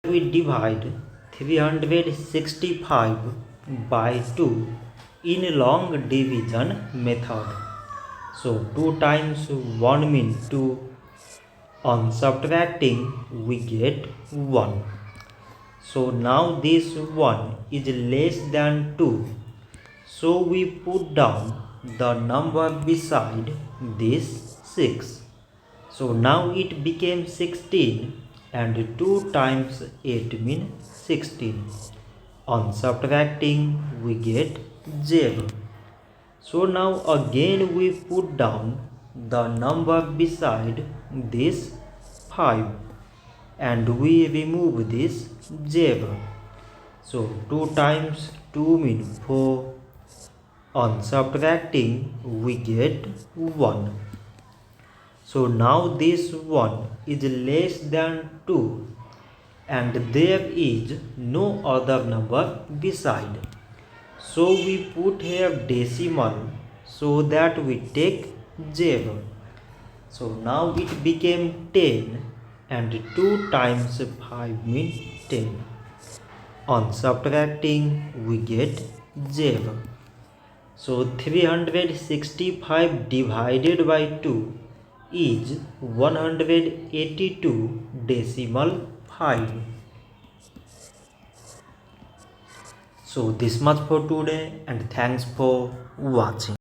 We divide 365 by 2 in long division method. So 2 times 1 means 2. On subtracting we get 1. So now this 1 is less than 2. So we put down the number beside this 6. So now it became 16 and 2 times 8 means 16. On subtracting we get 0. So now again we put down the number beside this 5 and we remove this 0. So 2 times 2 means 4. On subtracting we get 1. So now this 1 is less than 2 and there is no other number beside. So we put here decimal so that we take 0. So now it became 10 and 2 times 5 means 10. On subtracting we get 0. So 365 divided by 2 is 182 decimal 5. So this much for today and thanks for watching.